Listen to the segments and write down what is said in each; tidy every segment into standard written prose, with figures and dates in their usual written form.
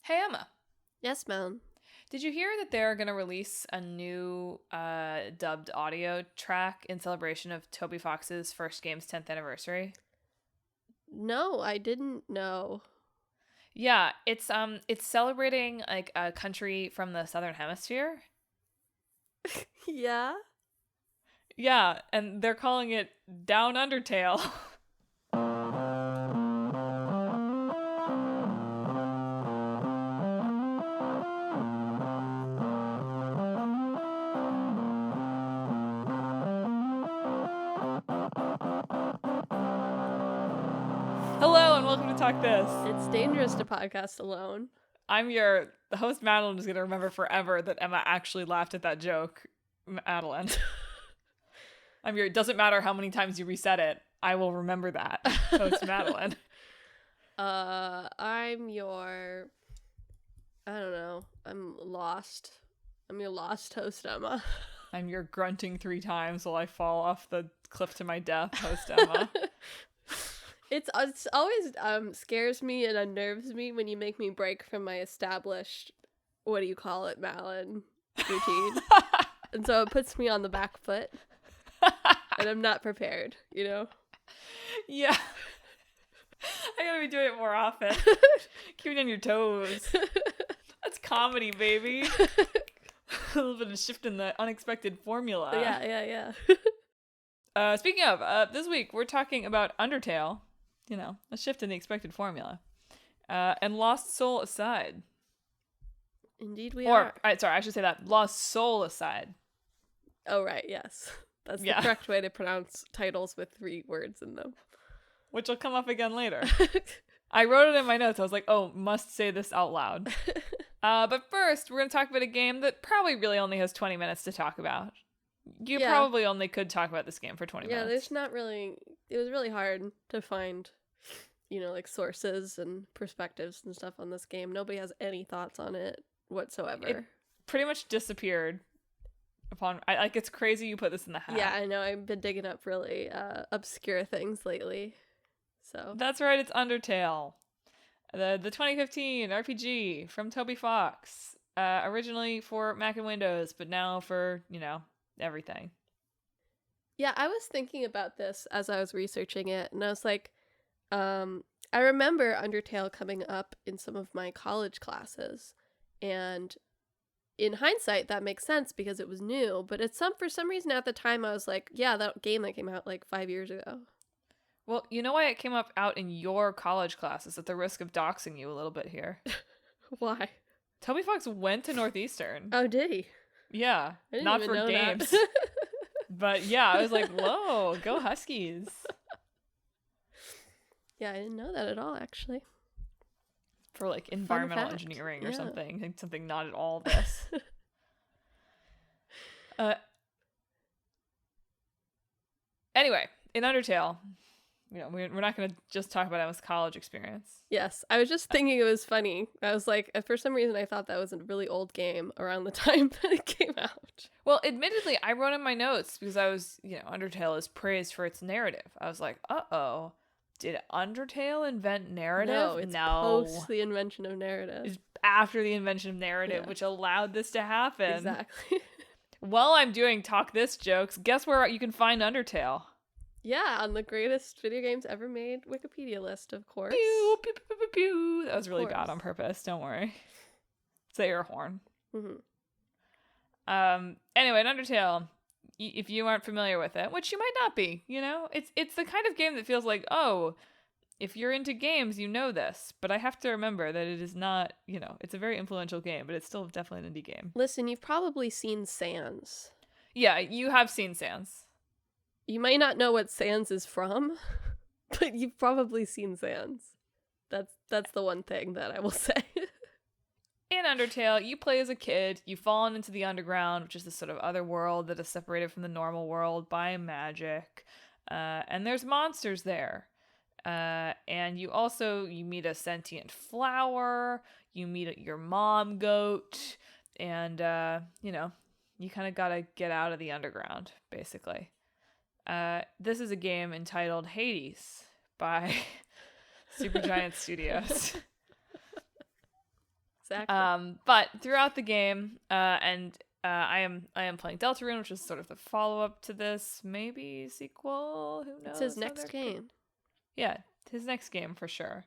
Hey, Emma, Yes, ma'am. did you hear that they're going to release a new dubbed audio track in celebration of Toby Fox's first game's 10th anniversary? No, I didn't know. Yeah, it's celebrating like a country from the Southern Hemisphere. Yeah? Yeah, and they're calling it Down Undertale. Hello and welcome to Talk This. It's dangerous to podcast alone. The host Madelyn is going to remember forever that Emma actually laughed at that joke. Madelyn. It doesn't matter how many times you reset it, I will remember that. Host Madelyn. I'm your... I don't know. I'm lost. I'm your lost host, Emma. I'm your grunting 3 times while I fall off the cliff to my death, host Emma. It's always scares me and unnerves me when you make me break from my established, what do you call it, Malin routine. And so it puts me on the back foot. And I'm not prepared, you know? Yeah. I gotta be doing it more often. Keep me on your toes. That's comedy, baby. A little bit of shift in the unexpected formula. Yeah. Speaking of, this week we're talking about Undertale. You know, a shift in the expected formula. And Lost Soul Aside. Indeed we are. Sorry, I should say that. Lost Soul Aside. Oh, right, yes. That's the correct way to pronounce titles with 3 words in them. Which will come up again later. I wrote it in my notes. I was like, oh, must say this out loud. But first, we're going to talk about a game that probably really only has 20 minutes to talk about. You probably only could talk about this game for 20 minutes. Yeah, there's not really... It was really hard to find, you know, like, sources and perspectives and stuff on this game. Nobody has any thoughts on it whatsoever. It pretty much disappeared upon... it's crazy you put this in the hat. Yeah, I know. I've been digging up really obscure things lately. So That's right, it's Undertale. The 2015 RPG from Toby Fox. Originally for Mac and Windows, but now for, you know, everything. Yeah, I was thinking about this as I was researching it, and I was like, I remember Undertale coming up in some of my college classes, and in hindsight, that makes sense because it was new, but for some reason at the time I was like, yeah, that game that came out like 5 years ago. Well, you know why it came up out in your college classes, at the risk of doxing you a little bit here? Why? Toby Fox went to Northeastern. Oh, did he? Yeah, not for games. But yeah, I was like, whoa, go Huskies. Yeah, I didn't know that at all, actually. For like environmental engineering or something. Something not at all this. Anyway, in Undertale, you know, we're not going to just talk about Emma's college experience. Yes, I was just thinking it was funny. I was like, for some reason I thought that was a really old game around the time that it came out. Well, admittedly, I wrote in my notes because I was, you know, Undertale is praised for its narrative. I was like, uh-oh, did Undertale invent narrative? No, it's post the invention of narrative. It's after the invention of narrative, which allowed this to happen. Exactly. While I'm doing Talk This jokes, guess where you can find Undertale? Yeah, on the greatest video games ever made Wikipedia list, of course. Pew, pew, pew, pew, pew. That was really bad on purpose. Don't worry. It's the air horn. Mm-hmm. Anyway, in Undertale, if you aren't familiar with it, which you might not be, you know, it's the kind of game that feels like, oh, if you're into games, you know this. But I have to remember that it is not, you know, it's a very influential game, but it's still definitely an indie game. Listen, you've probably seen Sans. Yeah, you have seen Sans. You might not know what Sans is from, but you've probably seen Sans. That's the one thing that I will say. In Undertale, you play as a kid, you've fallen into the underground, which is this sort of other world that is separated from the normal world by magic, and there's monsters there. And you meet a sentient flower, you meet your mom goat, and, you know, you kind of gotta get out of the underground, basically. This is a game entitled Hades by Supergiant Studios. Exactly. But throughout the game, I am playing Deltarune, which is sort of the follow up to this, maybe sequel. Who knows? It's his how next they're game. Yeah, his next game for sure.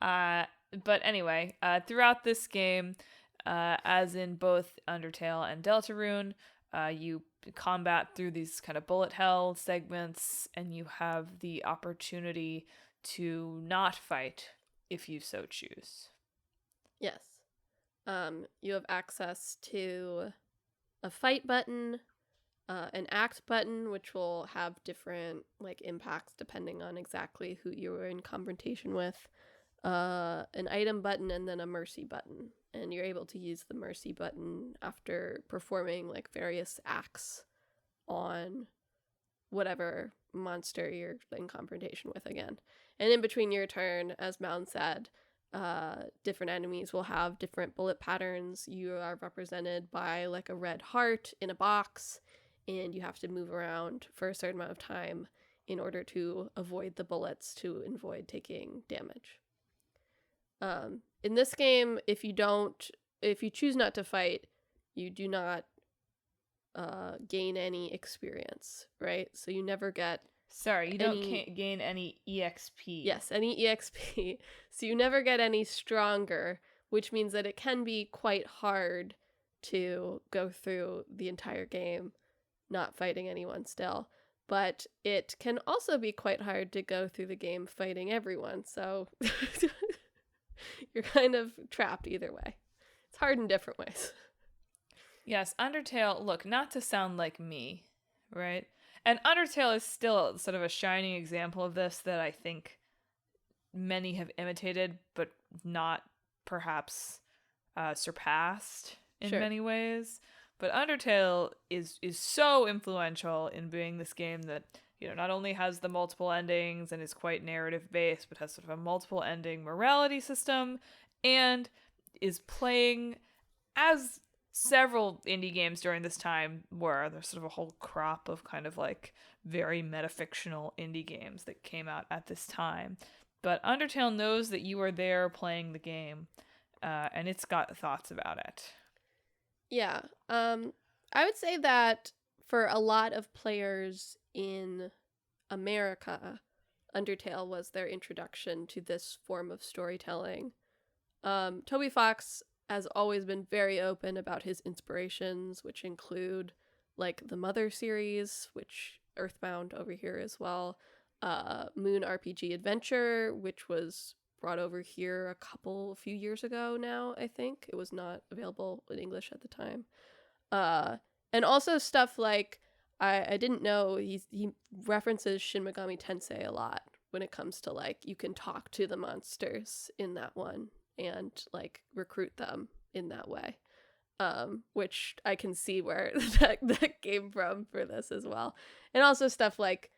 But anyway, throughout this game, as in both Undertale and Deltarune, you combat through these kind of bullet hell segments, and you have the opportunity to not fight if you so choose. Yes. You have access to a fight button, an act button, which will have different like impacts depending on exactly who you were in confrontation with, an item button, and then a mercy button. And you're able to use the mercy button after performing like various acts on whatever monster you're in confrontation with again. And in between your turn, as Mound said, different enemies will have different bullet patterns. You are represented by like a red heart in a box, and you have to move around for a certain amount of time in order to avoid the bullets, to avoid taking damage. In this game, if you choose not to fight, you do not gain any experience, right? So you never get Sorry, you don't gain any EXP. Yes, any EXP. So you never get any stronger, which means that it can be quite hard to go through the entire game not fighting anyone still. But it can also be quite hard to go through the game fighting everyone. So you're kind of trapped either way. It's hard in different ways. Yes, Undertale, look, not to sound like me, right? And Undertale is still sort of a shining example of this that I think many have imitated, but not perhaps surpassed in many ways. But Undertale is so influential in being this game that, you know, not only has the multiple endings and is quite narrative based, but has sort of a multiple ending morality system, and is playing as several indie games during this time were. There's sort of a whole crop of kind of like very metafictional indie games that came out at this time. But Undertale knows that you are there playing the game, and it's got thoughts about it. Yeah. I would say that for a lot of players in America, Undertale was their introduction to this form of storytelling. Toby Fox has always been very open about his inspirations, which include like the Mother series, which Earthbound over here as well, Moon RPG Adventure, which was brought over here a few years ago now, I think. It was not available in English at the time. And also stuff like, I didn't know, he references Shin Megami Tensei a lot when it comes to like, you can talk to the monsters in that one and like recruit them in that way, which I can see where that came from for this as well. And also stuff like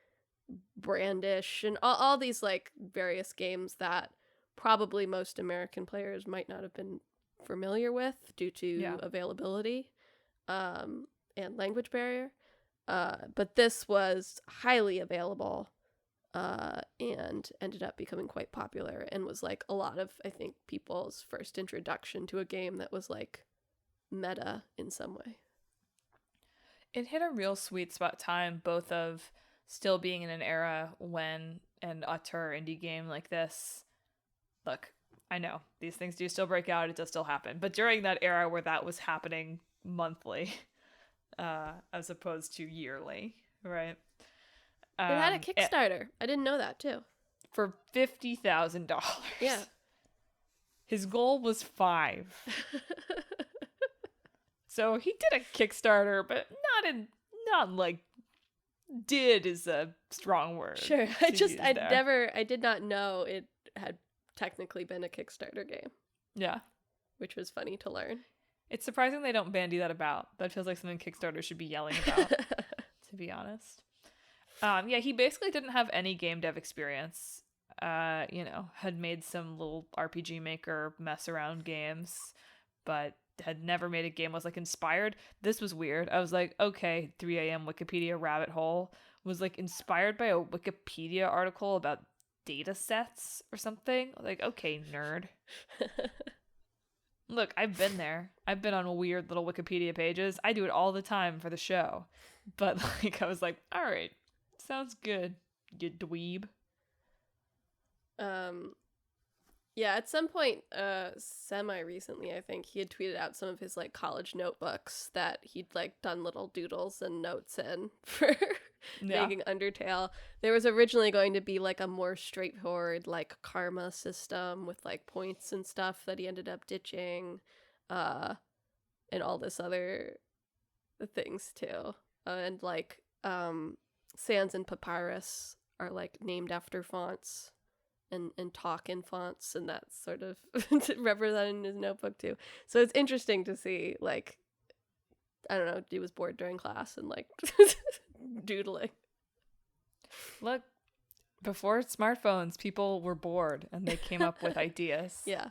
Brandish and all these like various games that probably most American players might not have been familiar with due to availability and language barrier. But this was highly available and ended up becoming quite popular and was like a lot of, I think, people's first introduction to a game that was like meta in some way. It hit a real sweet spot time, both of still being in an era when an auteur indie game like this, look, I know these things do still break out, it does still happen, but during that era where that was happening monthly as opposed to yearly, right? It had a Kickstarter. I didn't know that too. For $50,000. Yeah. His goal was 5. So he did a Kickstarter, but not like did is a strong word. Sure. I did not know it had technically been a Kickstarter game. Yeah. Which was funny to learn. It's surprising they don't bandy that about. That feels like something Kickstarter should be yelling about, to be honest. He basically didn't have any game dev experience. Had made some little RPG Maker mess around games, but had never made a game, was like inspired. This was weird. I was like, okay, 3 a.m. Wikipedia rabbit hole, was like inspired by a Wikipedia article about data sets or something. Like, okay, nerd. Look, I've been there. I've been on weird little Wikipedia pages. I do it all the time for the show. But like I was like, all right, sounds good, you dweeb. Yeah, at some point, semi-recently, I think, he had tweeted out some of his, like, college notebooks that he'd, like, done little doodles and notes in for making Undertale. There was originally going to be, like, a more straightforward, like, karma system with, like, points and stuff that he ended up ditching, and all this other things, too. And, like, Sans and Papyrus are, like, named after fonts. And talk in fonts, and that's sort of represented in his notebook too. So it's interesting to see, like, I don't know, he was bored during class and like doodling. Look, before smartphones, people were bored and they came up with ideas. Yeah,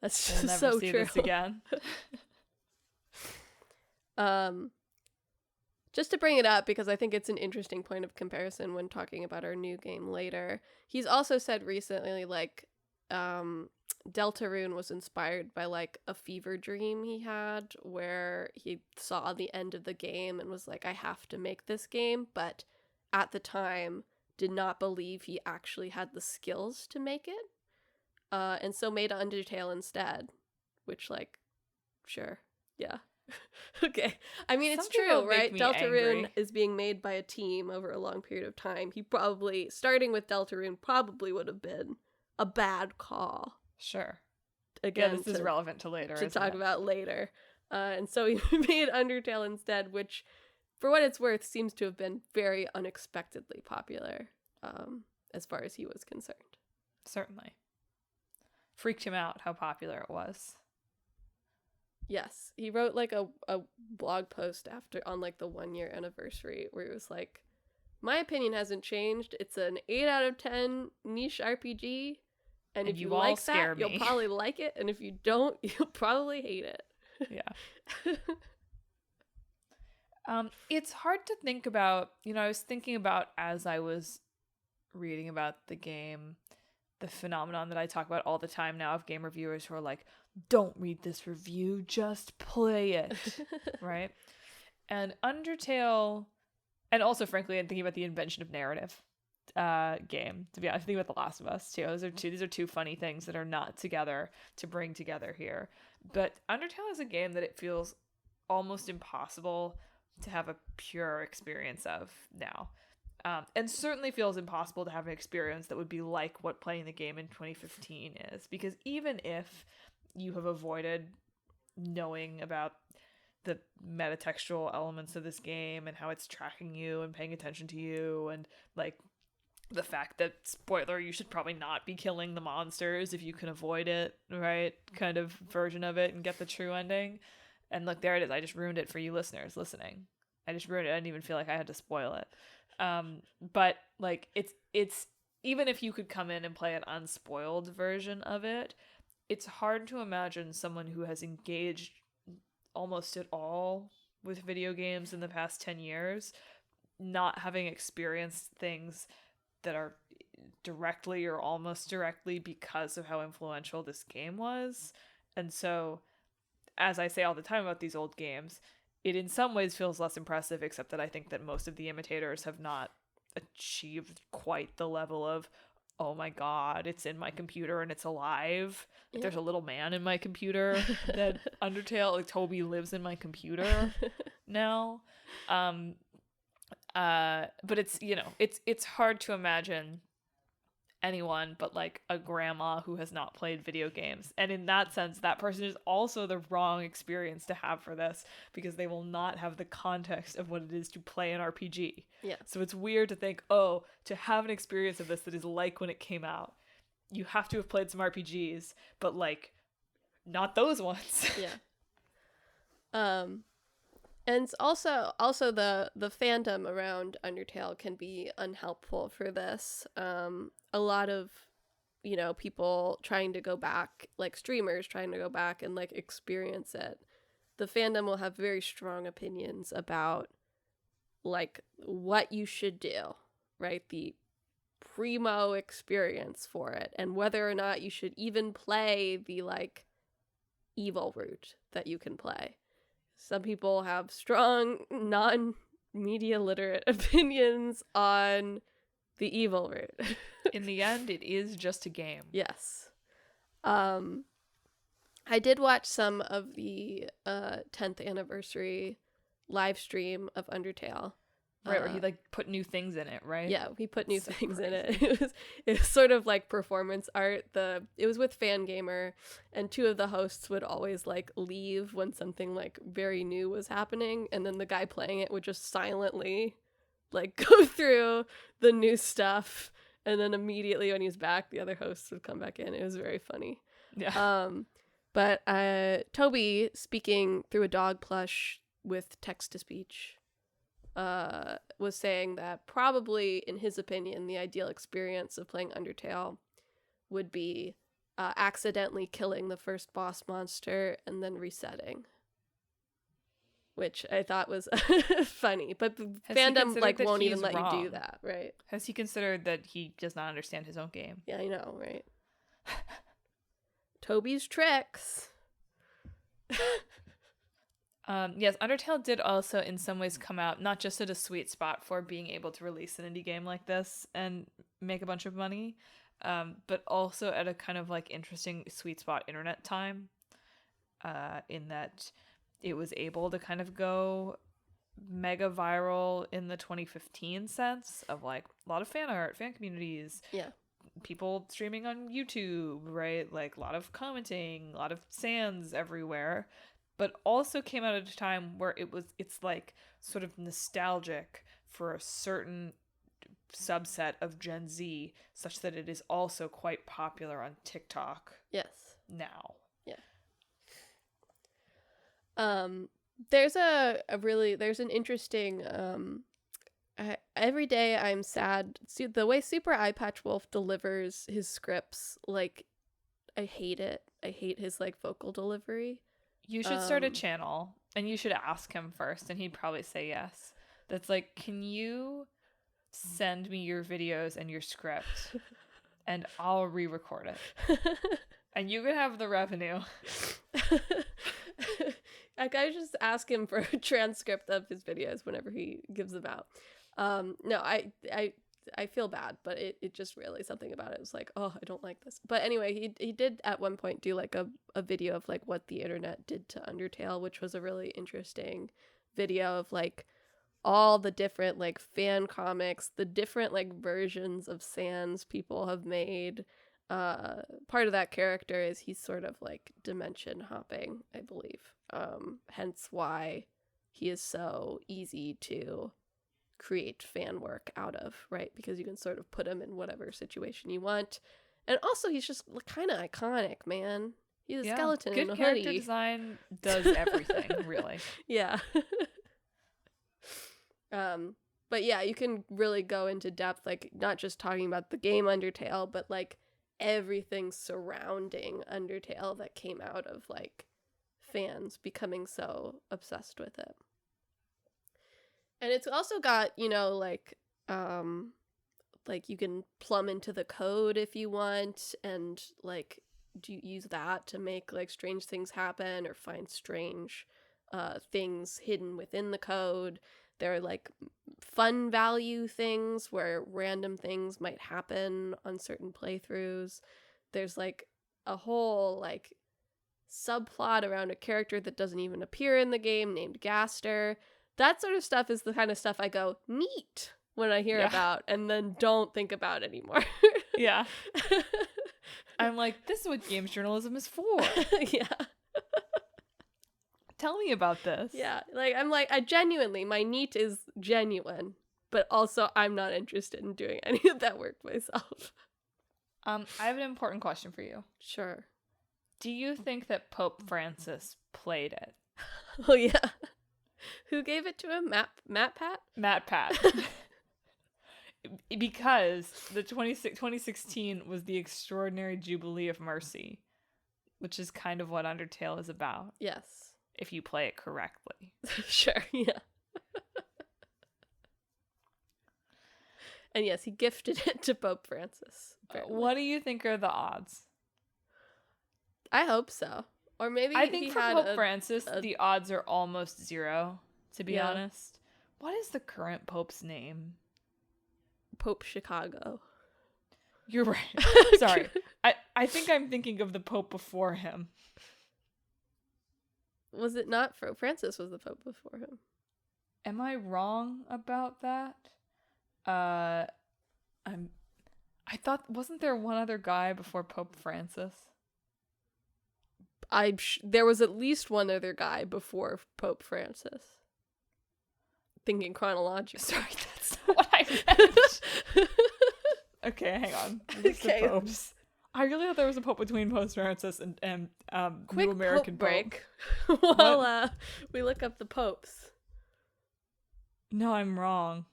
that's we'll never so see true. this again. Just to bring it up, because I think it's an interesting point of comparison when talking about our new game later, he's also said recently, like, Deltarune was inspired by, like, a fever dream he had where he saw the end of the game and was like, I have to make this game, but at the time did not believe he actually had the skills to make it, and so made Undertale instead, which, like, sure, yeah. Okay. I mean, it's true, right? Deltarune is being made by a team over a long period of time. He probably, starting with Deltarune, probably would have been a bad call. Sure. Again, yeah, this is relevant to later. To talk about later. And so he made Undertale instead, which, for what it's worth, seems to have been very unexpectedly popular, as far as he was concerned. Certainly. Freaked him out how popular it was. Yes, he wrote like a blog post on like the 1-year anniversary where he was like, my opinion hasn't changed. It's an 8 out of 10 niche RPG. And if you like that, you'll probably like it. And if you don't, you'll probably hate it. Yeah. It's hard to think about, I was thinking about as I was reading about the game, the phenomenon that I talk about all the time now of game reviewers who are like, don't read this review, just play it, right? And Undertale, and also, frankly, I'm thinking about the invention of narrative game, to be honest. I think about The Last of Us, too. These are two funny things that are not together to bring together here. But Undertale is a game that it feels almost impossible to have a pure experience of now. And certainly feels impossible to have an experience that would be like what playing the game in 2015 is. Because even if you have avoided knowing about the metatextual elements of this game and how it's tracking you and paying attention to you, and like the fact that, spoiler, you should probably not be killing the monsters if you can avoid it, right? Kind of version of it, and get the true ending. And look, there it is. I just ruined it for you listeners listening. I just ruined it. I didn't even feel like I had to spoil it. But like it's even if you could come in and play an unspoiled version of it, it's hard to imagine someone who has engaged almost at all with video games in the past 10 years not having experienced things that are directly or almost directly because of how influential this game was. And so, as I say all the time about these old games, it in some ways feels less impressive, except that I think that most of the imitators have not achieved quite the level of, oh my god, it's in my computer and it's alive. Like, there's a little man in my computer. That Undertale, like Toby lives in my computer now. But it's, it's hard to imagine anyone but like a grandma who has not played video games. And in that sense, that person is also the wrong experience to have for this, because they will not have the context of what it is to play an RPG. Yeah. So it's weird to think, to have an experience of this that is like when it came out, you have to have played some RPGs, but like not those ones. Yeah. And also the fandom around Undertale can be unhelpful for this. A lot of, people trying to go back, like streamers trying to go back and like experience it. The fandom will have very strong opinions about like what you should do, right? The primo experience for it, and whether or not you should even play the like evil route that you can play. Some people have strong, non-media literate opinions on the evil route. In the end, it is just a game. Yes. I did watch some of the 10th anniversary live stream of Undertale. Right, where he like put new things in it, right? Yeah, he put new So things in crazy. it was sort of like performance art. It was with Fangamer, and two of the hosts would always like leave when something like very new was happening, and then the guy playing it would just silently like go through the new stuff, and then immediately when he's back, the other hosts would come back in. It was very funny. Yeah. But Toby, speaking through a dog plush with text to speech, was saying that probably, in his opinion, the ideal experience of playing Undertale would be accidentally killing the first boss monster and then resetting. Which I thought was funny, but fandom like won't even let you do that, right? Has he considered that he does not understand his own game? Yeah, I know, right? Toby's tricks. Yes, Undertale did also in some ways come out not just at a sweet spot for being able to release an indie game like this and make a bunch of money, but also at a kind of like interesting sweet spot internet time, in that it was able to kind of go mega viral in the 2015 sense of like a lot of fan art, fan communities, Yeah. people streaming on YouTube, right? Like a lot of commenting, a lot of sans everywhere, but also came out at a time where it's like sort of nostalgic for a certain subset of Gen Z, such that it is also quite popular on TikTok. Yes. Now. Yeah. There's there's an interesting every day I'm sad. See, the way Super Eye Patch Wolf delivers his scripts, like, I hate it. I hate his like vocal delivery. You should start a channel and you should ask him first, and he'd probably say yes. That's like, can you send me your videos and your script and I'll re-record it. And you can have the revenue. I gotta just ask him for a transcript of his videos whenever he gives them out. No, I feel bad, but it just really, something about it was like, oh, I don't like this. But anyway, he did at one point do like a video of like what the internet did to Undertale, which was a really interesting video of like all the different like fan comics, the different like versions of Sans people have made. Part of that character is he's sort of like dimension hopping, I believe. Hence why he is so easy to create fan work out of, right? Because you can sort of put him in whatever situation you want. And also he's just kind of iconic, man. He's a skeleton in a hoodie. Good character design does everything, really. Yeah. But yeah, you can really go into depth, like not just talking about the game Undertale, but like everything surrounding Undertale that came out of like fans becoming so obsessed with it. And it's also got, you know, like you can plumb into the code if you want, and like use that to make like strange things happen or find strange things hidden within the code. There are like fun value things where random things might happen on certain playthroughs. There's like a whole like subplot around a character that doesn't even appear in the game named Gaster. That sort of stuff is the kind of stuff I go, neat, when I hear about, and then don't think about anymore. Yeah. I'm like, this is what games journalism is for. Yeah. Tell me about this. Yeah. Like, I'm like, my neat is genuine, but also I'm not interested in doing any of that work myself. I have an important question for you. Sure. Do you think that Pope Francis played it? Oh, yeah. Who gave it to him? Matt Pat? Matt Pat. Because the 2016 was the Extraordinary Jubilee of Mercy, which is kind of what Undertale is about. Yes. If you play it correctly. Sure, yeah. And yes, he gifted it to Pope Francis. What do you think are the odds? I hope so. Or maybe I think he for had Pope Francis, a the odds are almost zero, to be Yeah. honest. What is the current Pope's name? Pope Chicago. You're right. Sorry. I think I'm thinking of the Pope before him. Was it not Francis was the Pope before him? Am I wrong about that? I thought, wasn't there one other guy before Pope Francis? There was at least one other guy before Pope Francis. Thinking chronologically. Sorry, that's not what I meant. Okay, hang on. List Okay. of popes. I really thought there was a pope between Pope Francis and Quick New American pope break Pope. while we look up the popes. No, I'm wrong.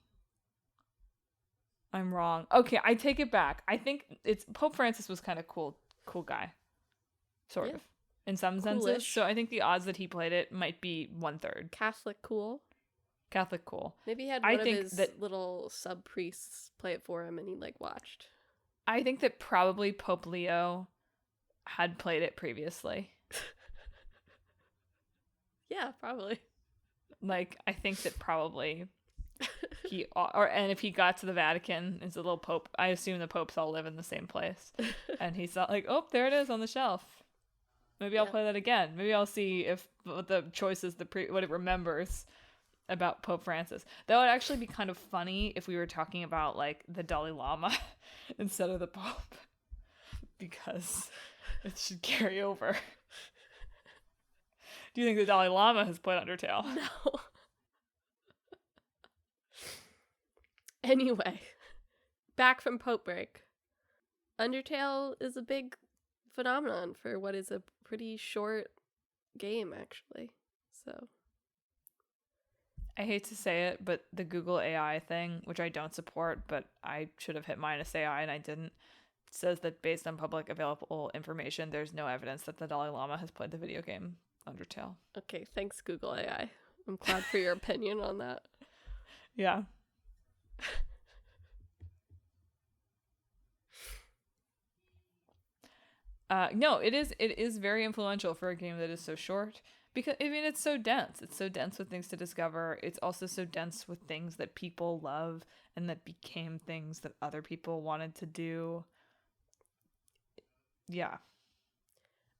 Okay, I take it back. I think it's Pope Francis was kind of cool guy, sort Yeah. of, in some senses. Coolish. So I think the odds that he played it might be 1/3. Catholic cool. Catholic cool. Maybe he had I one of think his that- little sub priests play it for him, and he like watched. I think that probably Pope Leo had played it previously. Yeah, probably. Like, I think that probably and if he got to the Vatican as a little pope, I assume the popes all live in the same place. And he saw, like, oh, there it is on the shelf. Maybe I'll Yeah. play that again. Maybe I'll see if what the choices, what it remembers about Pope Francis. That would actually be kind of funny if we were talking about, like, the Dalai Lama instead of the Pope. Because it should carry over. Do you think the Dalai Lama has played Undertale? No. Anyway, back from Pope break. Undertale is a big phenomenon for what is a pretty short game, actually. So I hate to say it, but the Google AI thing, which I don't support, but I should have hit -AI and I didn't, says that based on public available information, there's no evidence that the Dalai Lama has played the video game Undertale. okay, thanks Google AI. I'm glad for your opinion on that. Yeah. No, it is very influential for a game that is so short, because I mean it's so dense. It's so dense with things to discover. It's also so dense with things that people love and that became things that other people wanted to do. Yeah.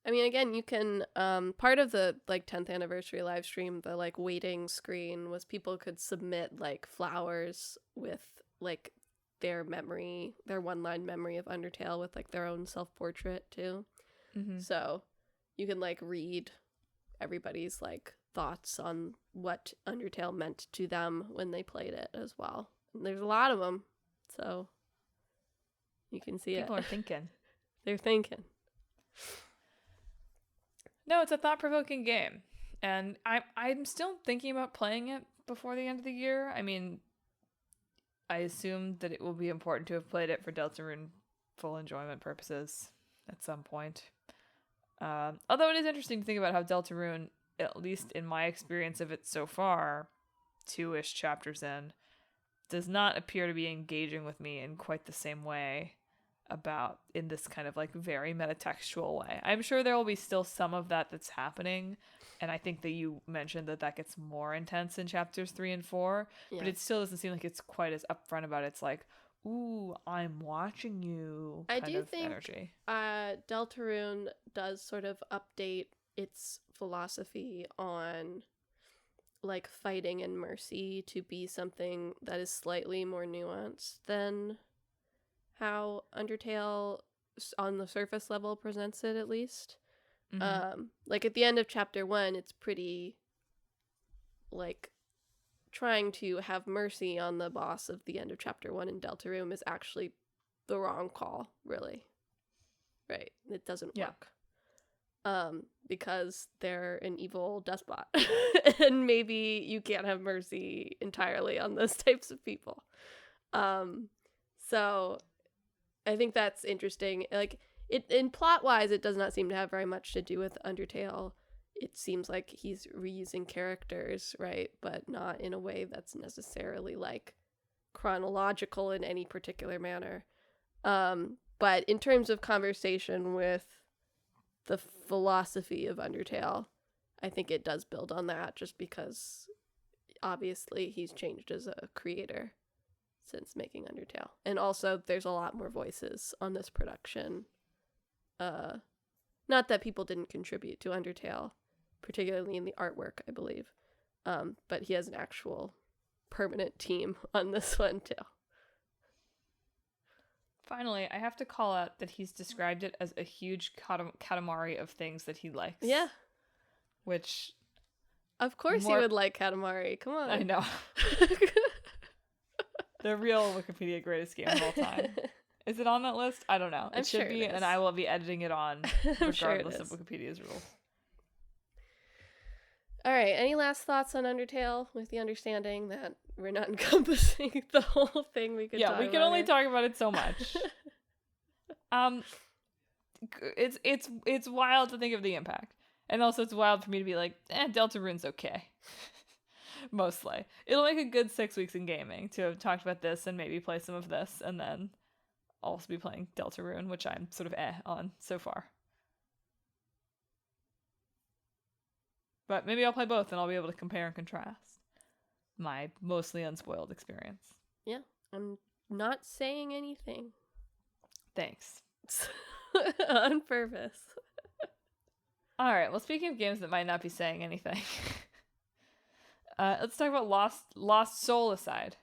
I mean, again, you can part of the like 10th anniversary live stream, the like waiting screen was people could submit like flowers with like their memory, their one-line memory of Undertale with like their own self-portrait too. Mm-hmm. So you can like read everybody's like thoughts on what Undertale meant to them when they played it as well. And there's a lot of them, so you can see People it. are thinking. They're thinking. No, it's a thought-provoking game, and I'm still thinking about playing it before the end of the year. I mean, I assume that it will be important to have played it for Deltarune full enjoyment purposes at some point. Although it is interesting to think about how Deltarune, at least in my experience of it so far, 2-ish chapters in, does not appear to be engaging with me in quite the same way in this kind of like very metatextual way. I'm sure there will be still some of that's happening, and I think that you mentioned that gets more intense in chapters 3 and 4, but it still doesn't seem like it's quite as upfront about it. It's like, ooh, I'm watching you I kind do of think energy. Deltarune does sort of update its philosophy on like fighting and mercy to be something that is slightly more nuanced than how Undertale on the surface level presents it, at least. Mm-hmm. Like at the end of chapter 1, it's pretty like trying to have mercy on the boss of the end of chapter 1 in Deltarune is actually the wrong call, really. Right. It doesn't work. Because they're an evil despot. And maybe you can't have mercy entirely on those types of people. So I think that's interesting. Like it in plot wise, it does not seem to have very much to do with Undertale. It seems like he's reusing characters, right? But not in a way that's necessarily like chronological in any particular manner. But in terms of conversation with the philosophy of Undertale, I think it does build on that, just because obviously he's changed as a creator since making Undertale. And also there's a lot more voices on this production. Not that people didn't contribute to Undertale, particularly in the artwork, I believe. But he has an actual permanent team on this one too. Finally, I have to call out that he's described it as a huge katamari of things that he likes. Yeah. Which... Of course he would like Katamari. Come on. I know. The real Wikipedia greatest game of all time. Is it on that list? I don't know. It should be, and I will be editing it on regardless of Wikipedia's rules. All right. Any last thoughts on Undertale, with the understanding that we're not encompassing the whole thing we could talk about? Yeah, we can only talk about it so much. It's wild to think of the impact. And also it's wild for me to be like, Deltarune's okay. Mostly. It'll make a good 6 weeks in gaming to have talked about this and maybe play some of this and then also be playing Deltarune, which I'm sort of on so far. But maybe I'll play both and I'll be able to compare and contrast my mostly unspoiled experience. Yeah, I'm not saying anything. Thanks. On purpose. All right, well, speaking of games that might not be saying anything, let's talk about Lost Soul Aside,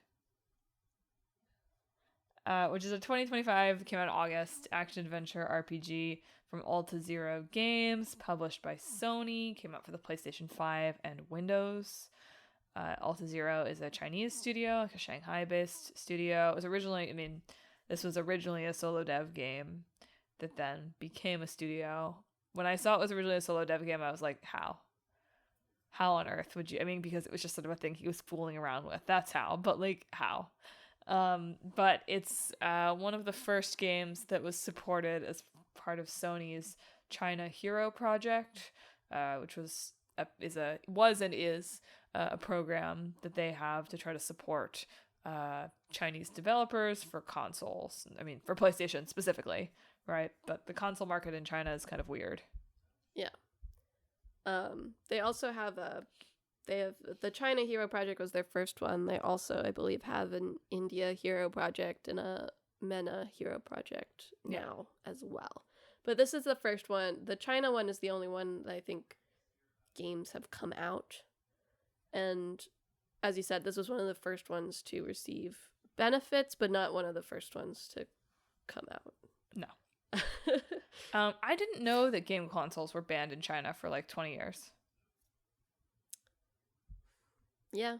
which is a 2025, came out in August, action-adventure RPG from Alta Zero Games, published by Sony, came out for the PlayStation 5 and Windows. Alta Zero is a Chinese studio, like a Shanghai-based studio. It was originally, this was originally a solo dev game that then became a studio. When I saw it was originally a solo dev game, I was like, how? How on earth would you? Because it was just sort of a thing he was fooling around with. That's how. But, like, how? But it's one of the first games that was supported as part of Sony's China Hero Project, which was a program that they have to try to support Chinese developers for consoles. For PlayStation specifically. Right, but the console market in China is kind of weird. Yeah. They also have the China Hero Project was their first one. They also, I believe, have an India Hero Project and a MENA Hero Project now as well. But this is the first one. The China one is the only one that I think games have come out. And as you said, this was one of the first ones to receive benefits, but not one of the first ones to come out. No. I didn't know that game consoles were banned in China for like 20 years. Yeah,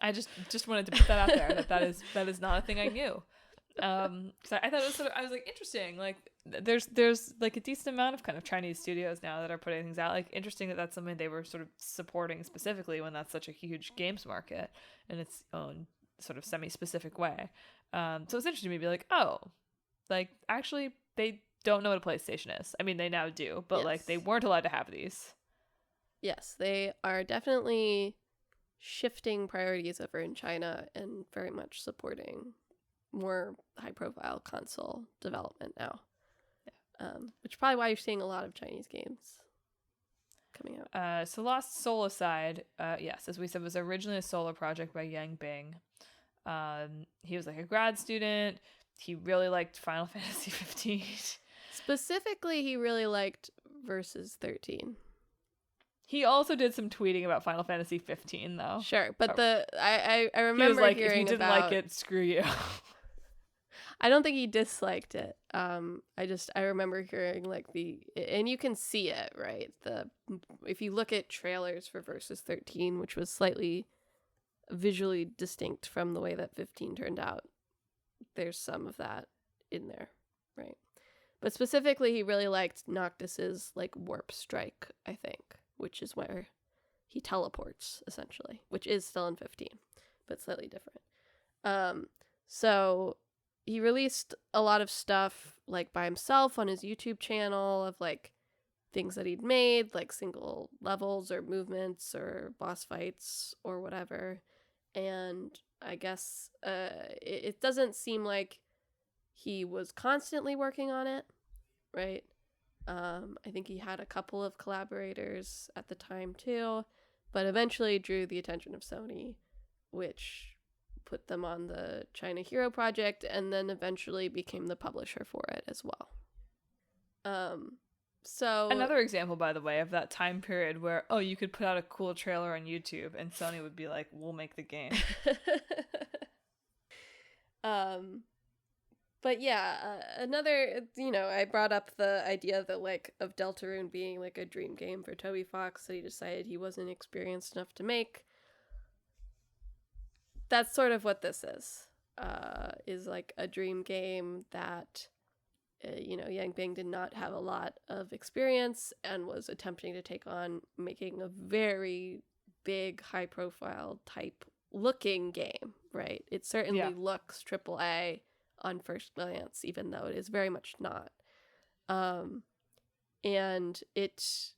I just wanted to put that out there that is not a thing I knew. So I thought it was I was like, interesting. Like there's like a decent amount of kind of Chinese studios now that are putting things out. Like interesting that that's something they were sort of supporting specifically when that's such a huge games market in its own sort of semi-specific way. So it's interesting to me to be like, oh. Like, actually, they don't know what a PlayStation is. They now do, but, like, they weren't allowed to have these. Yes, they are definitely shifting priorities over in China and very much supporting more high-profile console development now. Yeah. Which is probably why you're seeing a lot of Chinese games coming out. So Lost Soul Aside, yes, as we said, was originally a solo project by Yang Bing. He was, like, a grad student. He really liked Final Fantasy 15. Specifically, he really liked Versus 13. He also did some tweeting about Final Fantasy 15, though. Sure, but I remember he was like, hearing if you didn't like it, screw you. I don't think he disliked it. I remember hearing like and you can see it, right? If you look at trailers for Versus 13, which was slightly visually distinct from the way that 15 turned out, there's some of that in there, right? But specifically, he really liked Noctis's like warp strike, I think, which is where he teleports essentially, which is still in 15, but slightly different. So he released a lot of stuff like by himself on his YouTube channel of like things that he'd made, like single levels or movements or boss fights or whatever. And I guess it doesn't seem like he was constantly working on it, right? I think he had a couple of collaborators at the time too, but eventually drew the attention of Sony, which put them on the China Hero project, and then eventually became the publisher for it as well. So Another example, by the way, of that time period where, oh, you could put out a cool trailer on YouTube and Sony would be like, we'll make the game. But yeah, another, I brought up the idea that, like, of Deltarune being, like, a dream game for Toby Fox that he decided he wasn't experienced enough to make. That's sort of what this is like a dream game that, Yang Bing did not have a lot of experience and was attempting to take on making a very big, high-profile type looking game, right? It certainly looks AAA on first glance, even though it is very much not. And it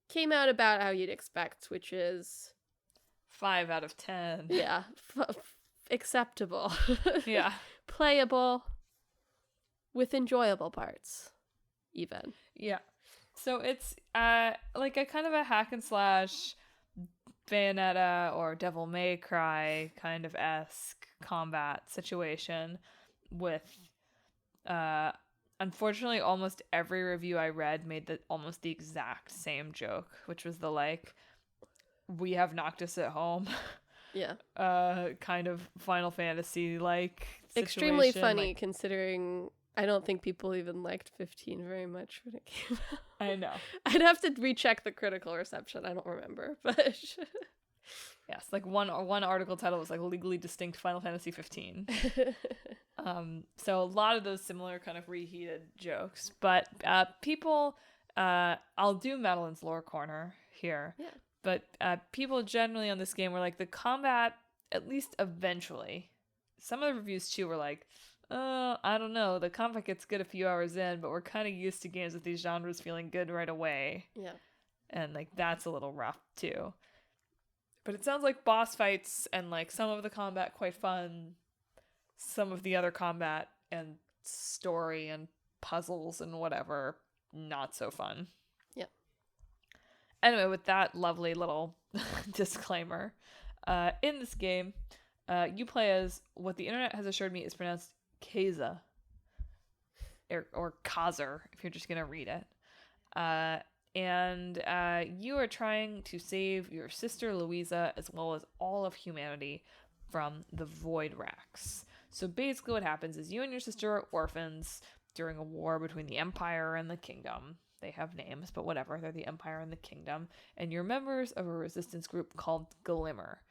came out about how you'd expect, which is 5 out of 10. Yeah, acceptable. Yeah. Playable with enjoyable parts, even. Yeah. So it's like a kind of a hack and slash Bayonetta or Devil May Cry kind of esque combat situation with unfortunately almost every review I read made almost the exact same joke, which was the like, we have Noctis at home. Yeah. Kind of Final Fantasy like situation. Extremely funny, like, considering I don't think people even liked 15 very much when it came out. I know. I'd have to recheck the critical reception. I don't remember, but yes, like one article title was like legally distinct Final Fantasy 15. So a lot of those similar kind of reheated jokes, but people, I'll do Madelyn's lore corner here. Yeah. But people generally on this game were like, the combat, at least eventually, some of the reviews too were like, I don't know, the combat gets good a few hours in, but we're kind of used to games with these genres feeling good right away. Yeah. And like that's a little rough too. But it sounds like boss fights and like some of the combat quite fun, some of the other combat and story and puzzles and whatever not so fun. Yep. Anyway, with that lovely little disclaimer, in this game, you play as what the internet has assured me is pronounced Keza, or Kazer, if you're just going to read it. And you are trying to save your sister Louisa, as well as all of humanity, from the Void Racks. So basically what happens is you and your sister are orphans during a war between the Empire and the Kingdom. They have names, but whatever, they're the Empire and the Kingdom. And you're members of a resistance group called Glimmer,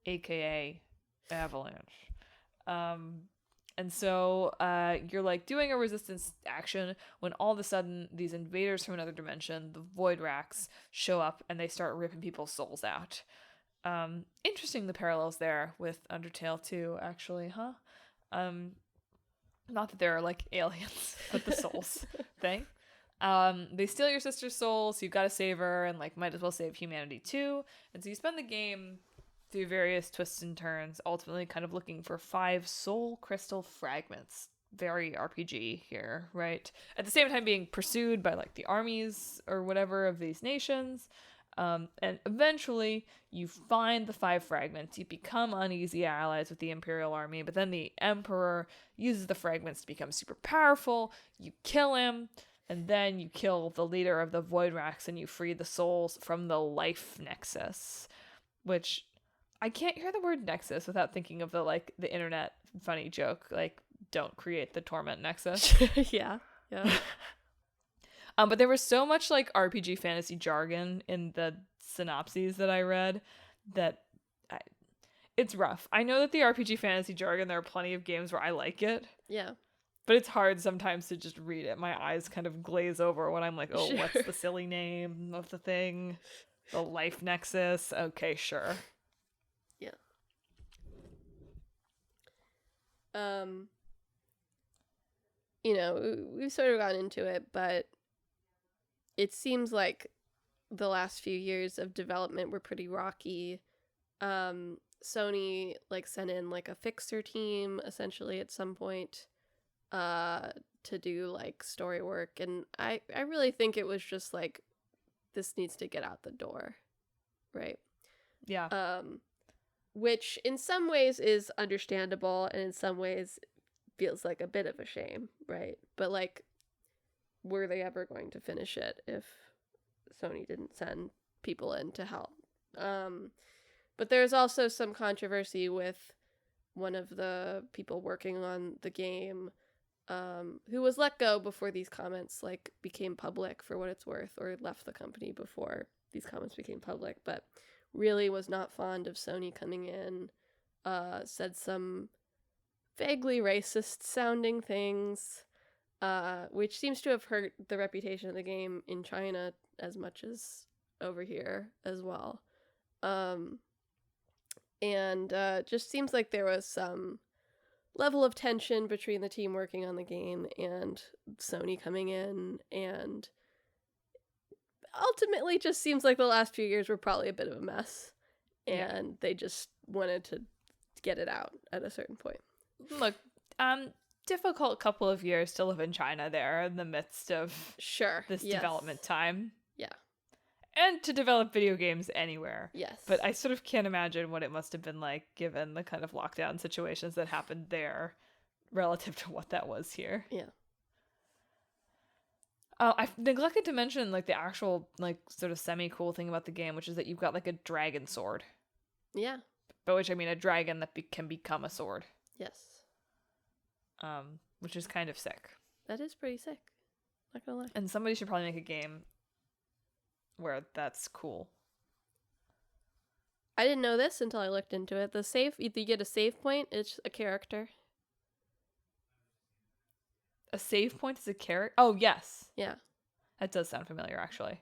aka Avalanche. And so you're like doing a resistance action when all of a sudden these invaders from another dimension, the Void Racks, show up and they start ripping people's souls out. Interesting, the parallels there with Undertale too, actually, huh? Not that there are like aliens, but the souls thing. They steal your sister's soul, so you've got to save her and like might as well save humanity too. And so you spend the game through various twists and turns, ultimately kind of looking for 5 soul crystal fragments. Very RPG here, right? At the same time being pursued by like the armies or whatever of these nations. And eventually you find the 5 fragments. You become uneasy allies with the Imperial army, but then the Emperor uses the fragments to become super powerful. You kill him, and then you kill the leader of the Void Racks and you free the souls from the Life Nexus, which I can't hear the word Nexus without thinking of the internet funny joke, like, don't create the Torment Nexus. Yeah. But there was so much like RPG fantasy jargon in the synopses that I read that it's rough. I know that the RPG fantasy jargon, there are plenty of games where I like it. Yeah. But it's hard sometimes to just read it. My eyes kind of glaze over when I'm like, oh, Sure. What's the silly name of the thing? The Life Nexus. Okay, sure. Yeah. We've sort of gone into it, but it seems like the last few years of development were pretty rocky. Sony sent in a fixer team essentially at some point to do like story work, and I really think it was just like, this needs to get out the door, right? Yeah. Which in some ways is understandable, and in some ways feels like a bit of a shame, right? But like, were they ever going to finish it if Sony didn't send people in to help? But there's also some controversy with one of the people working on the game, who was let go before these comments like became public, for what it's worth, or left the company before these comments became public, but really was not fond of Sony coming in, said some vaguely racist sounding things, which seems to have hurt the reputation of the game in China as much as over here as well. And just seems like there was some level of tension between the team working on the game and Sony coming in, and ultimately just seems like the last few years were probably a bit of a mess, and they just wanted to get it out at a certain point. Look, difficult couple of years to live in China there in the midst of this development time. Yeah. And to develop video games anywhere. Yes. But I sort of can't imagine what it must have been like given the kind of lockdown situations that happened there relative to what that was here. Yeah. I've neglected to mention like the actual like sort of semi-cool thing about the game, which is that you've got like a dragon sword. Yeah. By which I mean a dragon that can become a sword. Yes. Which is kind of sick. That is pretty sick. Not gonna lie. And somebody should probably make a game where that's cool. I didn't know this until I looked into it. The save, you get a save point, it's a character. A save point is a character? Oh, yes. Yeah. That does sound familiar, actually.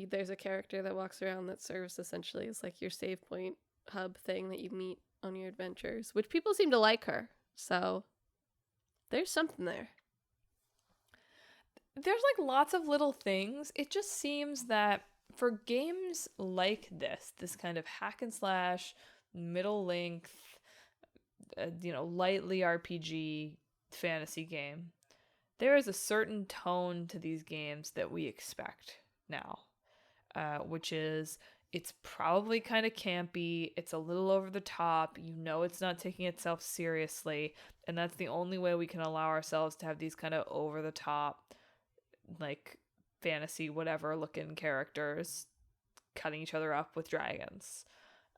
There's a character that walks around that serves essentially as like your save point hub thing that you meet on your adventures, which people seem to like her. So there's something there. There's like lots of little things. It just seems that for games like this kind of hack and slash, middle length, lightly RPG fantasy game, there is a certain tone to these games that we expect now, which is it's probably kind of campy. It's a little over the top. It's not taking itself seriously. And that's the only way we can allow ourselves to have these kind of over the top, like fantasy, whatever looking characters cutting each other up with dragons.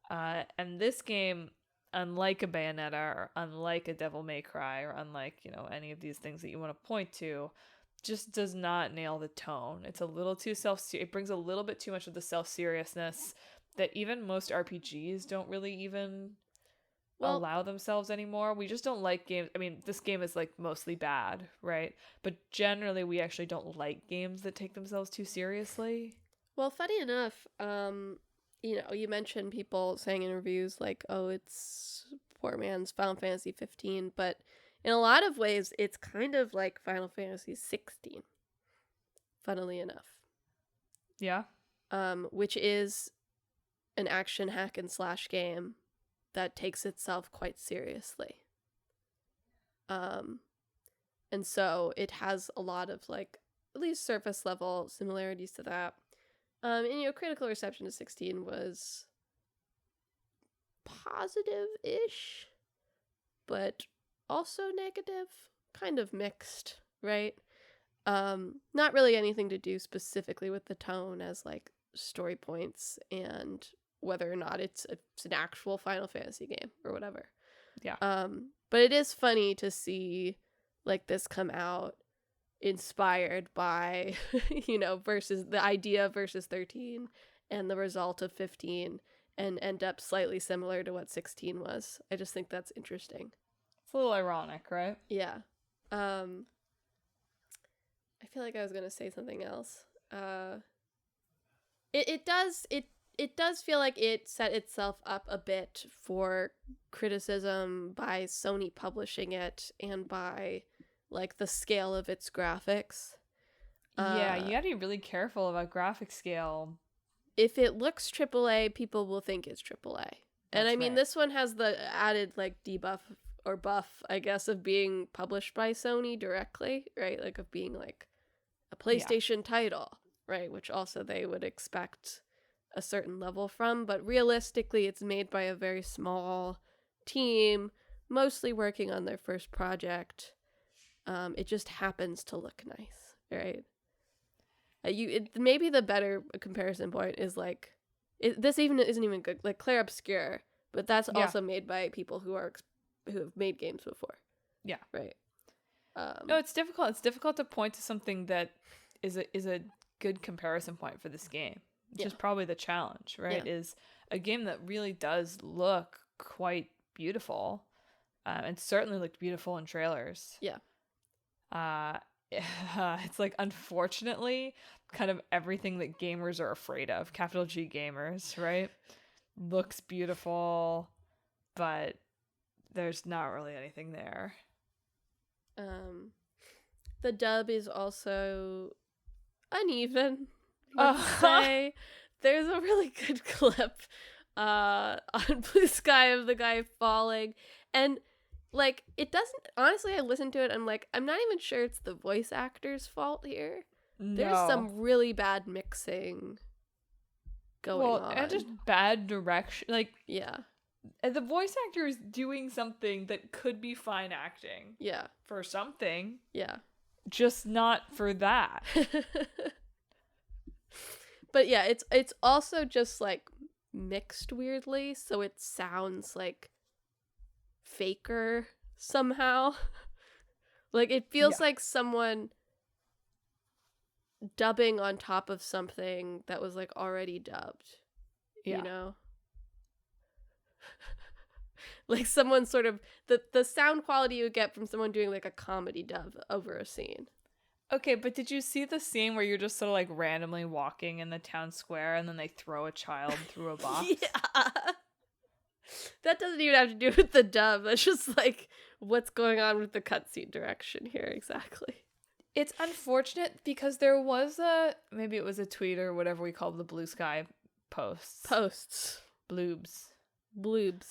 And this game, unlike a Bayonetta or unlike a Devil May Cry or unlike, any of these things that you want to point to, just does not nail the tone. It's a little too it brings a little bit too much of the self-seriousness that even most RPGs don't really even allow themselves anymore. We just don't like games. I mean, this game is like mostly bad, right? But generally we actually don't like games that take themselves too seriously. Well, funny enough, you mentioned people saying in reviews like, oh, it's poor man's Final Fantasy 15, but in a lot of ways, it's kind of like Final Fantasy 16, funnily enough. Yeah. Which is an action hack and slash game that takes itself quite seriously. And so it has a lot of like, at least surface level similarities to that. And critical reception to 16 was positive-ish, but also negative, kind of mixed, right? Not really anything to do specifically with the tone as like story points and whether or not it's an actual Final Fantasy game or whatever. Yeah. But it is funny to see like this come out inspired by, versus the idea versus 13 and the result of 15 and end up slightly similar to what 16 was. I just think that's interesting. It's a little ironic, right? Yeah. I feel like I was going to say something else. It does feel like it set itself up a bit for criticism by Sony publishing it and by like the scale of its graphics. Yeah, you gotta be really careful about graphic scale. If it looks AAA, people will think it's AAA. And I mean, right. This one has the added like debuff or buff, I guess, of being published by Sony directly, right? Like of being like a PlayStation title, right? Which also they would expect a certain level from, but realistically it's made by a very small team, mostly working on their first project. It just happens to look nice, right? Maybe the better comparison point is like this even isn't even good, like Clair Obscur, but that's also made by people who have made games before. Yeah. Right. No, it's difficult. It's difficult to point to something that is a good comparison point for this game, which is probably the challenge, right? Is a game that really does look quite beautiful, and certainly looked beautiful in trailers. Yeah. It's like, unfortunately, kind of everything that gamers are afraid of, capital G gamers, right? Looks beautiful, but there's not really anything there. The dub is also uneven, let's say. There's a really good clip on Blue Sky of the guy falling, and like it doesn't, honestly, I listened to it, I'm like, I'm not even sure it's the voice actor's fault here. No. There's some really bad mixing going on. And just bad direction. Like, yeah. The voice actor is doing something that could be fine acting. Yeah. For something. Yeah. Just not for that. But yeah, it's also just like mixed weirdly, so it sounds like faker somehow. Like it feels like someone dubbing on top of something that was like already dubbed. You know? Like someone sort of the sound quality you would get from someone doing like a comedy dub over a scene. Okay, but did you see the scene where you're just sort of like randomly walking in the town square and then they throw a child through a box? Yeah. That doesn't even have to do with the dub. That's just like what's going on with the cutscene direction here exactly. It's unfortunate because there was maybe it was a tweet or whatever we call the Blue Sky posts. Bloobs,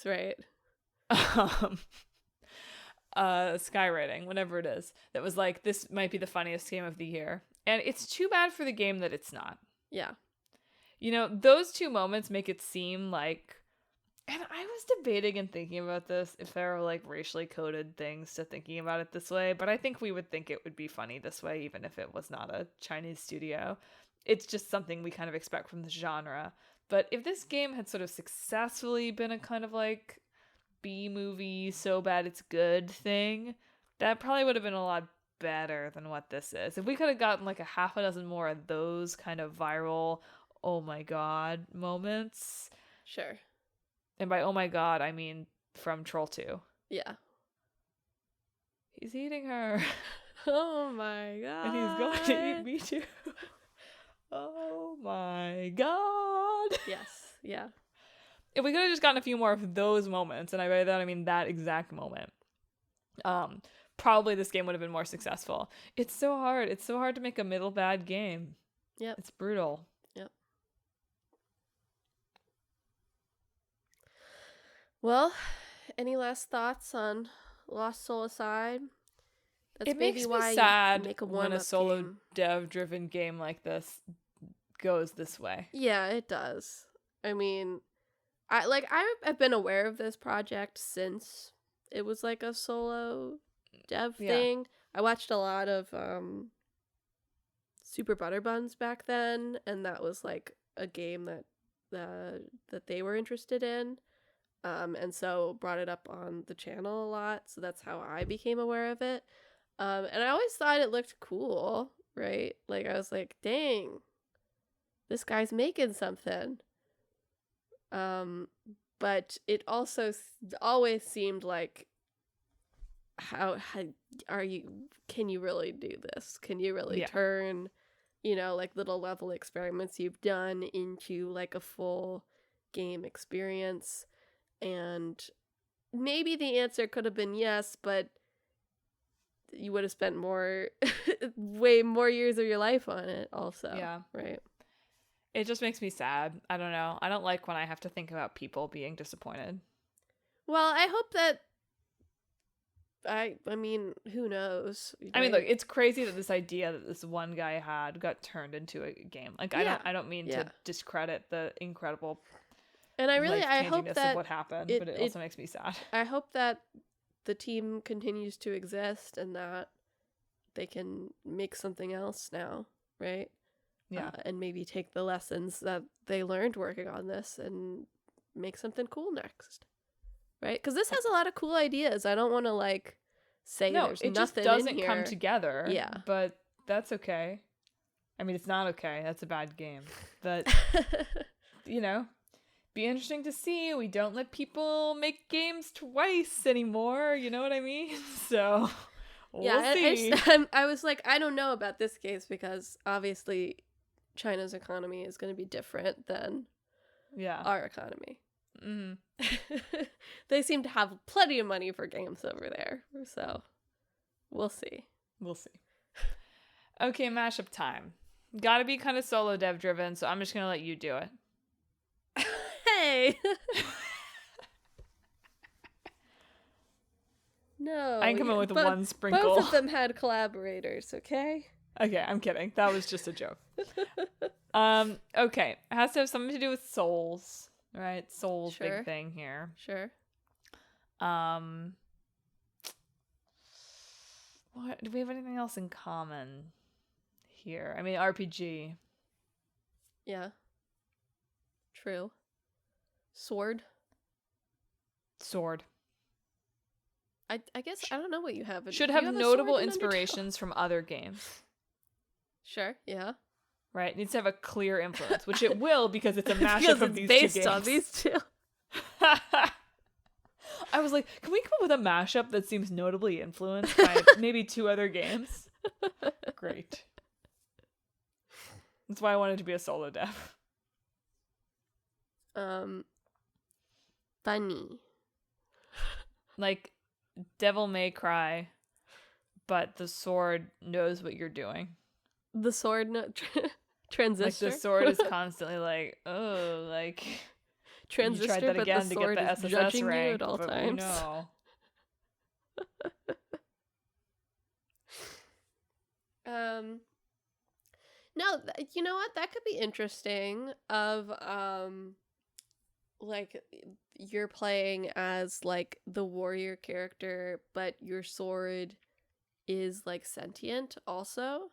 right? Skywriting, whatever it is, that was like, this might be the funniest game of the year. And it's too bad for the game that it's not. Yeah. You know, those two moments make it seem like, and I was debating and thinking about this, if there are like racially coded things to thinking about it this way, but I think we would think it would be funny this way, even if it was not a Chinese studio. It's just something we kind of expect from the genre. But if this game had sort of successfully been a kind of like B-movie, so bad it's good thing, that probably would have been a lot better than what this is. If we could have gotten like a half a dozen more of those kind of viral, oh my god moments. Sure. And by oh my god, I mean from Troll 2. Yeah. He's eating her. Oh my god. And he's going to eat me too. Oh my god. Yes. Yeah. If we could have just gotten a few more of those moments, and by that I mean that exact moment, probably this game would have been more successful. It's so hard. It's so hard to make a middle bad game. Yep. It's brutal. Yep. Well, any last thoughts on Lost Soul Aside? That's it makes me sad when a solo game. dev-driven game like this goes this way. Yeah, it does. I mean, I've been aware of this project since it was like a solo dev thing. I watched a lot of Super Butterbuns back then, and that was like a game that they were interested in. And so brought it up on the channel a lot, so that's how I became aware of it. And I always thought it looked cool, right? Like I was like, dang, this guy's making something. But it also always seemed like, how can you really do this? Can you really turn, like little level experiments you've done into like a full game experience? And maybe the answer could have been yes, but you would have spent way more years of your life on it also. Yeah. Right. It just makes me sad. I don't know. I don't like when I have to think about people being disappointed. Well, I hope that I mean, who knows? I mean, Right? look, it's crazy that this idea that this one guy had got turned into a game. Like, Yeah. I don't mean Yeah. to discredit the incredible And I hope life-changingness of that what happened, but it it also makes me sad. I hope that the team continues to exist and that they can make something else now, right? Yeah. And maybe take the lessons that they learned working on this and make something cool next, right? Because this has a lot of cool ideas. I don't want to like say No, there's it just nothing doesn't in here. come together. Yeah. But that's okay. I mean, it's not okay. That's a bad game. But, you know, be interesting to see. We don't let people make games twice anymore. You know what I mean? So, we'll see. I was like, I don't know about this case because obviously China's economy is going to be different than our economy. Mm-hmm. They seem to have plenty of money for games over there, so we'll see. We'll see. Okay, mashup time. Gotta be kind of solo dev driven, so I'm just gonna let you do it. Hey! No. I can come in with one sprinkle. Both of them had collaborators, okay? Okay, I'm kidding. That was just a joke. Okay. It has to have something to do with souls, right? Souls, Sure. big thing here. Sure. What do we have anything else in common here? I mean, RPG. Yeah. True. Sword. I guess I don't know what you have. Should Do have you a notable sword in Undertale? inspirations from other games. Sure. Yeah. Right? It needs to have a clear influence, which it will because it's a Because mashup of it's these based two games. on these two. I was like, can we come up with a mashup that seems notably influenced by maybe two other games? Great. That's why I wanted to be a solo dev. Funny. Like Devil May Cry, but the sword knows what you're doing. The sword transistor. Like the sword is constantly like, oh, like transistor, you tried that but again the to sword get the is SSS judging rank, you at all but times. No. No, you know what? That could be interesting. Of like you're playing as like the warrior character, but your sword is like sentient also.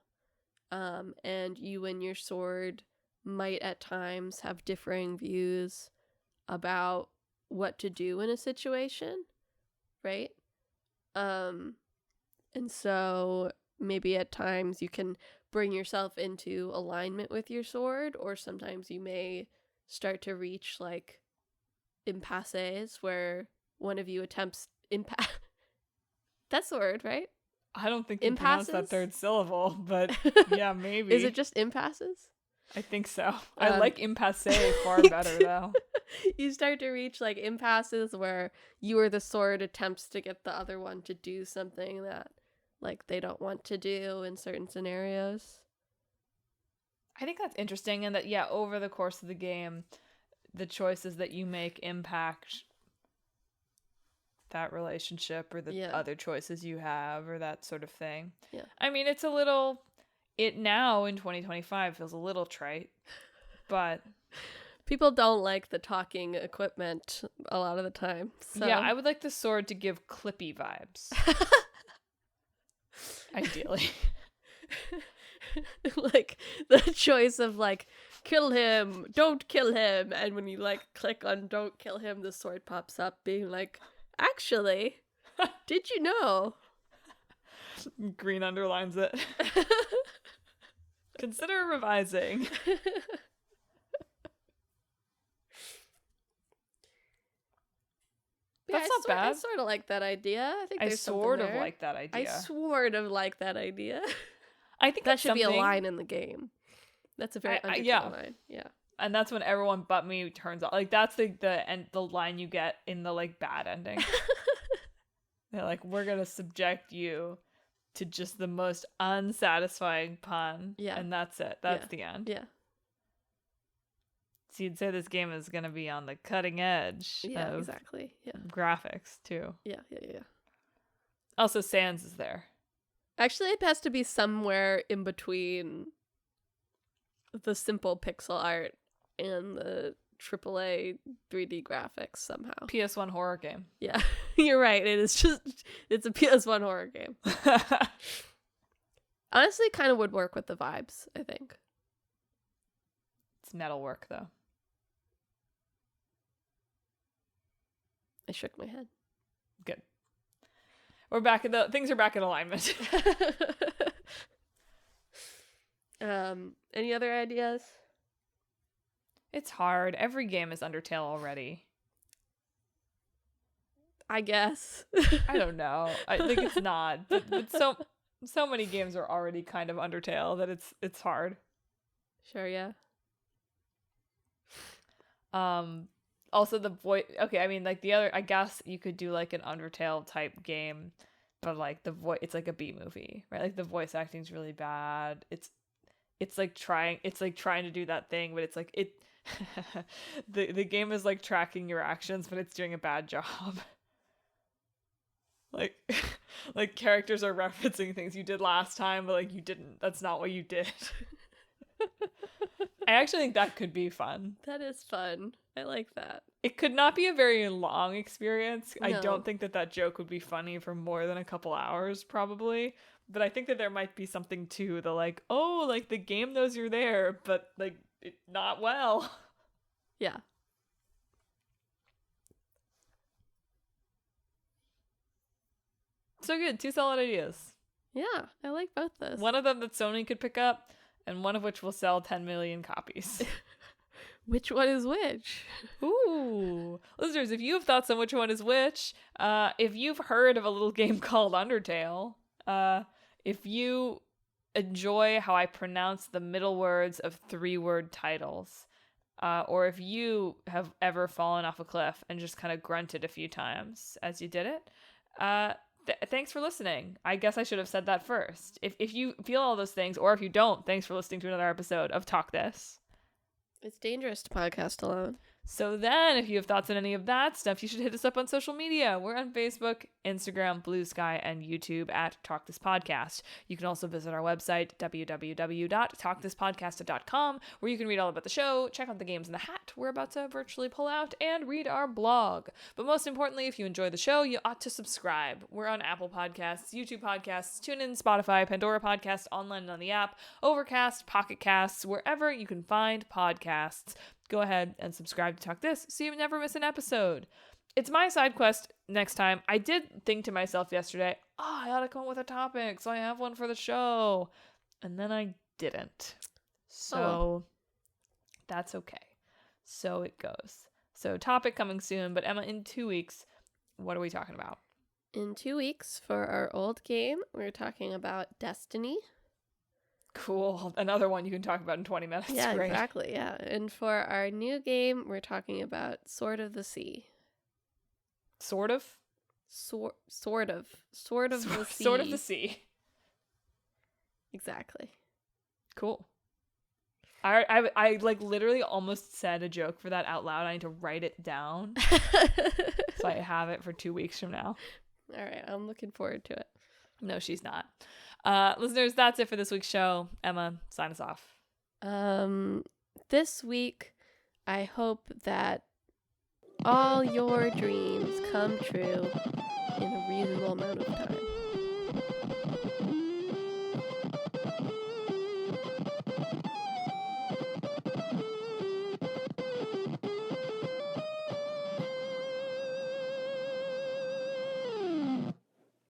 And you and your sword might at times have differing views about what to do in a situation, right? And so maybe at times you can bring yourself into alignment with your sword, or sometimes you may start to reach like impasses where one of you attempts That's the word, right? I don't think you pronounced that third syllable, but yeah, maybe. Is it just impasses? I think so. I like impasse far better, though. You start to reach like impasses where you or the sword attempts to get the other one to do something that like they don't want to do in certain scenarios. I think that's interesting, and that, yeah, over the course of the game, the choices that you make impact that relationship or the other choices you have or that sort of thing. Yeah. I mean, it now in 2025 feels a little trite, but people don't like the talking equipment a lot of the time. So. Yeah, I would like the sword to give Clippy vibes. Ideally. Like the choice of like kill him, don't kill him, and when you like click on don't kill him, the sword pops up being like, actually, did you know? Green underlines it. Consider revising. That's not bad. I sort of like that idea. I think there's sort something of like that idea. I sort of like that idea. I think that should be a line in the game. That's a very Undertale line. Yeah. And that's when everyone but me turns off. Like that's the line you get in the like bad ending. They're like, we're gonna subject you to just the most unsatisfying pun. Yeah. And that's it. That's the end. Yeah. So you'd say this game is gonna be on the cutting edge. Yeah, of exactly. Yeah. graphics too. Yeah. Also, Sans is there. Actually, it has to be somewhere in between the simple pixel art and the AAA 3D graphics somehow. PS1 horror game. Yeah, you're right. It's a PS1 horror game. Honestly, kind of would work with the vibes, I think. It's metalwork, though. I shook my head. Good. Things are back in alignment. Any other ideas? It's hard. Every game is Undertale already. I guess. I don't know. I think it's not. But so many games are already kind of Undertale that it's hard. Sure, yeah. Also the voice. Okay, I mean, like the other. I guess you could do like an Undertale type game, but like the voice, it's like a B movie, right? Like the voice acting's really bad. It's like trying to do that thing, but it's like it. the game is like tracking your actions, but it's doing a bad job. Like like characters are referencing things you did last time, but like you didn't. That's not what you did. I actually think that could be fun. That is fun. I like that. It could not be a very long experience. No. I don't think that joke would be funny for more than a couple hours, probably. But I think that there might be something to the like, oh, like the game knows you're there, but like not well. Yeah. So good. 2 solid ideas. Yeah, I like both those. One of them that Sony could pick up, and one of which will sell 10 million copies. Which one is which? Ooh. Listeners, if you have thoughts on which one is which, if you've heard of a little game called Undertale, if you enjoy how I pronounce the middle words of 3-word titles, or if you have ever fallen off a cliff and just kind of grunted a few times as you did it, thanks for listening. I guess I should have said that first. If you feel all those things, or if you don't, thanks for listening to another episode of Talk This. It's dangerous to podcast alone. So then, if you have thoughts on any of that stuff, you should hit us up on social media. We're on Facebook, Instagram, Blue Sky, and YouTube at Talk This Podcast. You can also visit our website, www.talkthispodcast.com, where you can read all about the show, check out the games in the hat we're about to virtually pull out, and read our blog. But most importantly, if you enjoy the show, you ought to subscribe. We're on Apple Podcasts, YouTube Podcasts, TuneIn, Spotify, Pandora Podcasts, online and on the app, Overcast, Pocket Casts, wherever you can find podcasts. Go ahead and subscribe to Talk This so you never miss an episode. It's my side quest next time. I did think to myself yesterday, I ought to come up with a topic, so I have one for the show. And then I didn't. So that's okay. So it goes. So topic coming soon, but Emma, in 2 weeks, what are we talking about? In 2 weeks, for our old game, we're talking about Destiny. Cool. Another one you can talk about in 20 minutes. Yeah, Great. exactly. Yeah. And for our new game, we're talking about Sword of the Sea. Sort of? Sword of the Sea. Sword of the Sea. Exactly. Cool. I like literally almost said a joke for that out loud. I need to write it down so I have it for 2 weeks from now. All right. I'm looking forward to it. No, she's not. Listeners, that's it for this week's show. Emma, sign us off. This week, I hope that all your dreams come true in a reasonable amount of time.